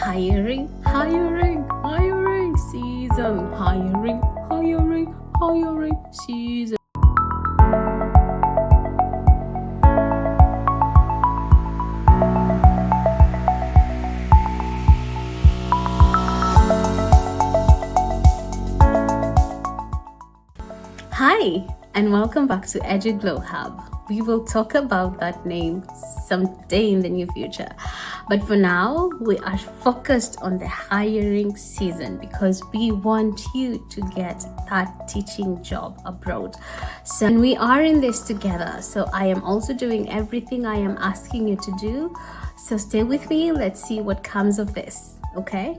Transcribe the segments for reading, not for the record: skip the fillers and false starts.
hiring season. Hiring season. Hi, and welcome back to EduGlow Hub. We will talk about that name someday in the near future. But for now, we are focused on the hiring season because we want you to get that teaching job abroad. So and we are in this together. So I am also doing everything I am asking you to do. So stay with me. Let's see what comes of this. Okay?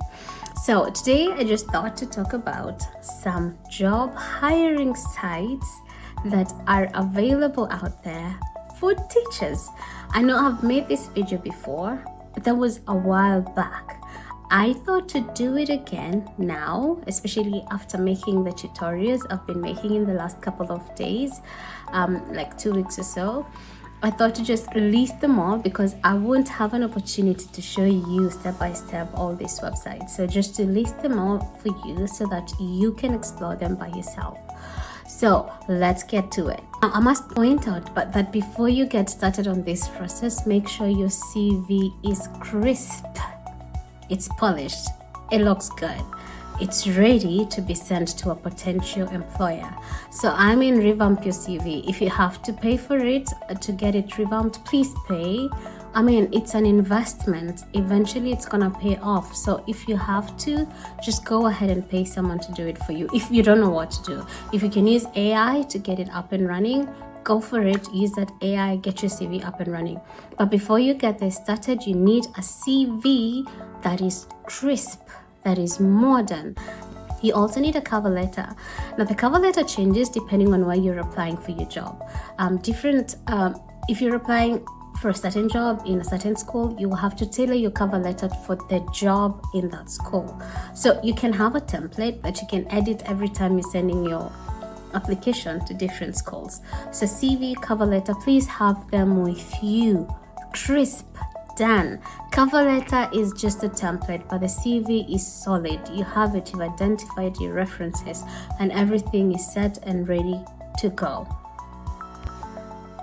So today I just thought to talk about some job hiring sites that are available out there for teachers. I know I've made this video before, but that was a while back. I thought to do it again now, especially after making the tutorials I've been making in the last couple of days, like 2 weeks or so. I thought to just list them all because I won't have an opportunity to show you step by step all these websites. So just to list them all for you so that you can explore them by yourself. So let's get to it. Now, I must point out that before you get started on this process, make sure your CV is crisp, it's polished, it looks good. It's ready to be sent to a potential employer. So I mean, revamp your CV. If you have to pay for it to get it revamped, please pay. I mean, it's an investment. Eventually, it's gonna pay off. So if you have to, just go ahead and pay someone to do it for you. If you don't know what to do, if you can use AI to get it up and running, go for it. Use that AI, get your CV up and running. But before you get this started, you need a CV that is crisp, that is modern. You also need a cover letter. Now the cover letter changes depending on where you're applying for your job. If you're applying for a certain job in a certain school, you will have to tailor your cover letter for the job in that school. So you can have a template that you can edit every time you're sending your application to different schools. So CV, cover letter, please have them with you. Crisp, done. Cover letter is just a template, but the CV is solid. You have it, you've identified your references, and everything is set and ready to go.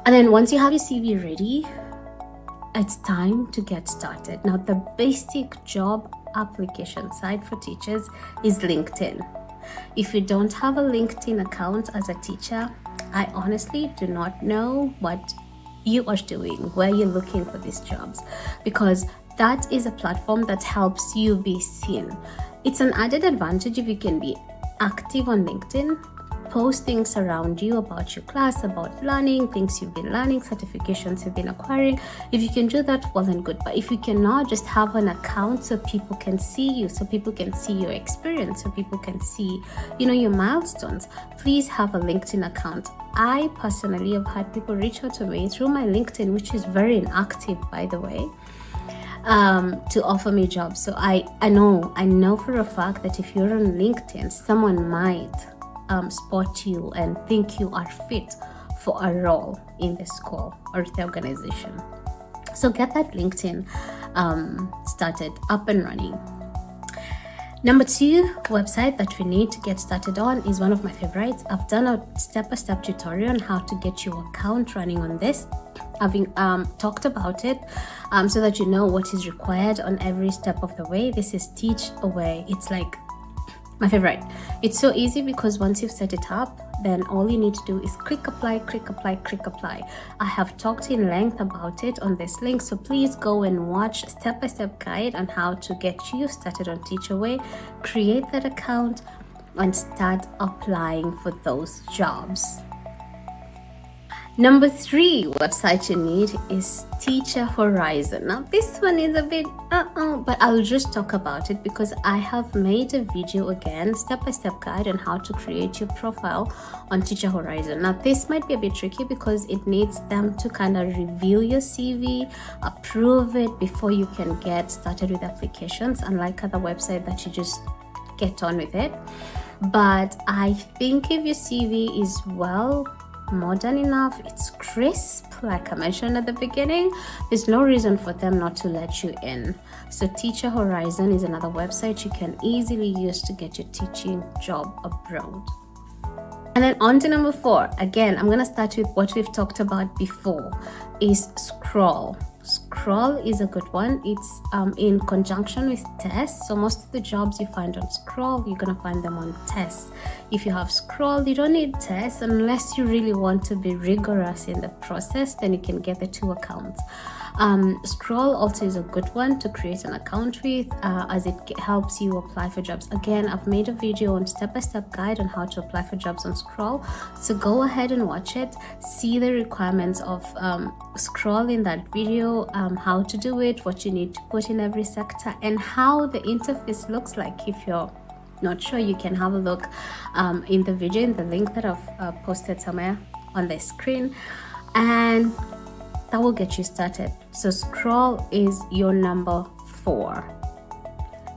And then once you have your CV ready, it's time to get started. Now, the basic job application site for teachers is LinkedIn. If you don't have a LinkedIn account as a teacher, I honestly do not know what you are doing, where you're looking for these jobs, because that is a platform that helps you be seen. It's an added advantage if you can be active on LinkedIn, post things around you about your class, about learning, things you've been learning, certifications you've been acquiring. If you can do that, well and good. But if you cannot, just have an account so people can see you, so people can see your experience, so people can see, your milestones. Please have a LinkedIn account. I personally have had people reach out to me through my LinkedIn, which is very inactive, by the way, to offer me jobs. So I know for a fact that if you're on LinkedIn, someone might spot you and think you are fit for a role in the school or the organization. So get that LinkedIn started, up and running. Number 2 website that we need to get started on is one of my favorites. I've done a step-by-step tutorial on how to get your account running on this, having talked about it so that you know what is required on every step of the way. This is Teach Away. It's like my favorite. It's so easy because once you've set it up, then all you need to do is click apply. I have talked in length about it on this link, so please go and watch step-by-step guide on how to get you started on TeachAway, create that account, and start applying for those jobs. Number 3 website you need is Teacher Horizon. Now this one is a bit but I'll just talk about it because I have made a video again, step-by-step guide on how to create your profile on Teacher Horizon. Now this might be a bit tricky because it needs them to kind of review your CV, approve it before you can get started with applications, unlike other websites that you just get on with it. But I think if your CV is well modern enough, it's crisp, like I mentioned at the beginning. There's no reason for them not to let you in. So Teacher Horizon is another website you can easily use to get your teaching job abroad. And then on to number 4. Again, I'm going to start with what we've talked about before, is Schrole. Schrole is a good one. It's in conjunction with tests. So most of the jobs you find on Schrole, you're going to find them on tests. If you have Schrole, you don't need tests unless you really want to be rigorous in the process. Then you can get the 2 accounts. Schrole also is a good one to create an account with, as it helps you apply for jobs. Again, I've made a video on step-by-step guide on how to apply for jobs on Schrole, so go ahead and watch it. See the requirements of Schrole in that video, how to do it, what you need to put in every sector, and how the interface looks like. If you're not sure, you can have a look in the video, in the link that I've posted somewhere on the screen, and that will get you started. So Schrole is your number 4.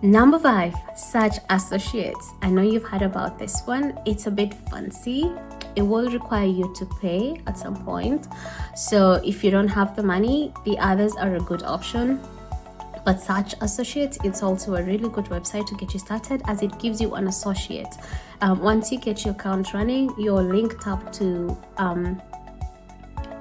Number 5, Search Associates. I know you've heard about this one. It's a bit fancy. It will require you to pay at some point. So if you don't have the money, the others are a good option. But Search Associates, it's also a really good website to get you started, as it gives you an associate. Once you get your account running, you're linked up to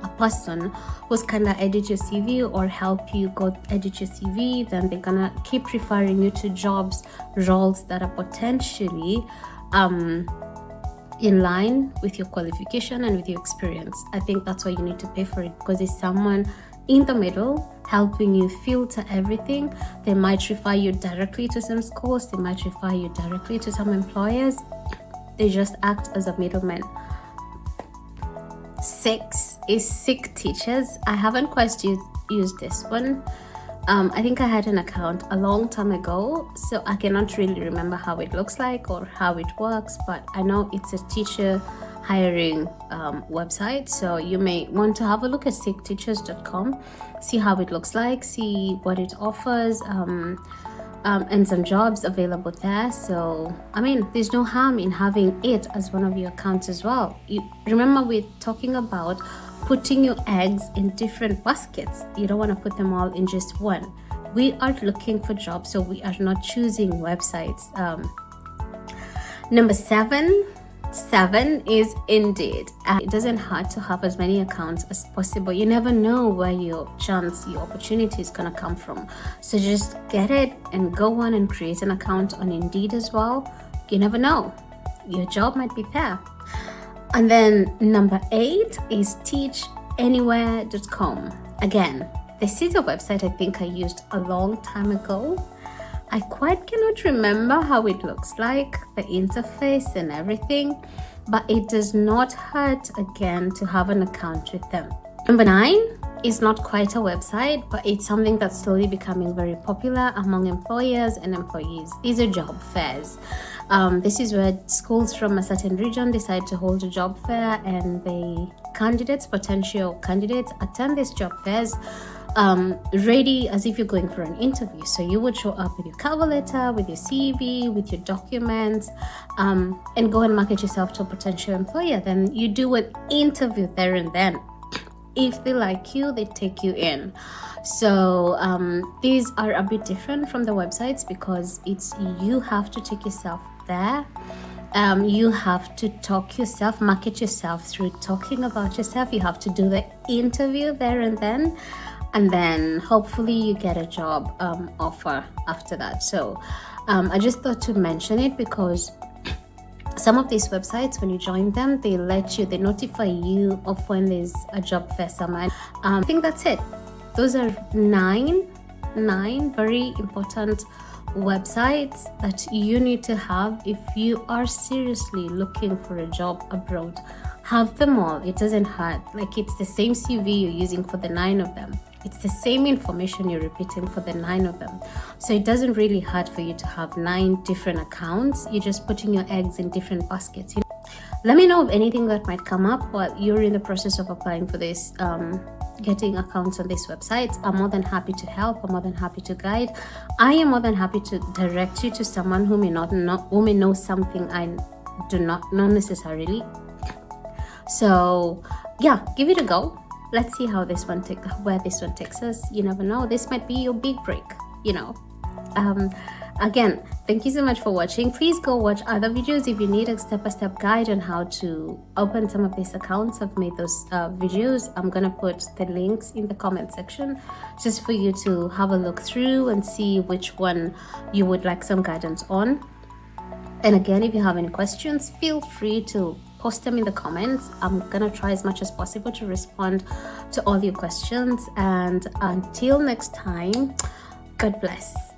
a person who's gonna edit your CV or help you go edit your CV. Then they're gonna keep referring you to jobs, roles that are potentially in line with your qualification and with your experience. I think that's why you need to pay for it, because it's someone in the middle helping you filter everything. They might refer you directly to some schools, they might refer you directly to some employers. They just act as a middleman. 6 is SeekTeachers. I haven't quite used this one. I think I had an account a long time ago, so I cannot really remember how it looks like or how it works, but I know it's a teacher hiring website. So you may want to have a look at SeekTeachers.com, see how it looks like, see what it offers, and some jobs available there. So I mean, there's no harm in having it as one of your accounts as well. You remember, we're talking about putting your eggs in different baskets. You don't want to put them all in just one. We are looking for jobs, so we are not choosing websites. Number 7 is Indeed. It doesn't hurt to have as many accounts as possible. You never know where your opportunity is gonna come from. So just get it and go on and create an account on Indeed as well. You never know, your job might be there. And then number 8 is teachanywhere.com. Again, this is a website I think I used a long time ago. I quite cannot remember how it looks like, the interface and everything, but it does not hurt, again, to have an account with them. Number 9 is not quite a website, but it's something that's slowly becoming very popular among employers and employees. These are job fairs. This is where schools from a certain region decide to hold a job fair, and potential candidates attend these job fairs ready as if you're going for an interview. So you would show up with your cover letter, with your CV, with your documents, and go and market yourself to a potential employer. Then you do an interview there and then. If they like you, they take you in. So these are a bit different from the websites, because you have to take yourself there. You have to market yourself through talking about yourself. You have to do the interview there and then hopefully you get a job offer after that. So I just thought to mention it, because some of these websites, when you join them, they notify you of when there's a job fair somewhere. I think that's it. Those are 9 very important websites that you need to have if you are seriously looking for a job abroad. Have them all. It doesn't hurt. Like, it's the same CV you're using for the 9 of them. It's the same information you're repeating for the 9 of them. So it doesn't really hurt for you to have 9 different accounts. You're just putting your eggs in different baskets. Let me know of anything that might come up while you're in the process of applying for this, getting accounts on this website. I'm more than happy to help. I'm more than happy to guide. I am more than happy to direct you to someone who may know something I do not know necessarily. So yeah, give it a go. Let's see how this one where this one takes us. You never know, this might be your big break, you know. Again, thank you so much for watching. Please go watch other videos if you need a step-by-step guide on how to open some of these accounts. I've made those videos. I'm gonna put the links in the comment section just for you to have a look through and see which one you would like some guidance on. And again, if you have any questions, feel free to post them in the comments. I'm gonna try as much as possible to respond to all your questions. And until next time, God bless.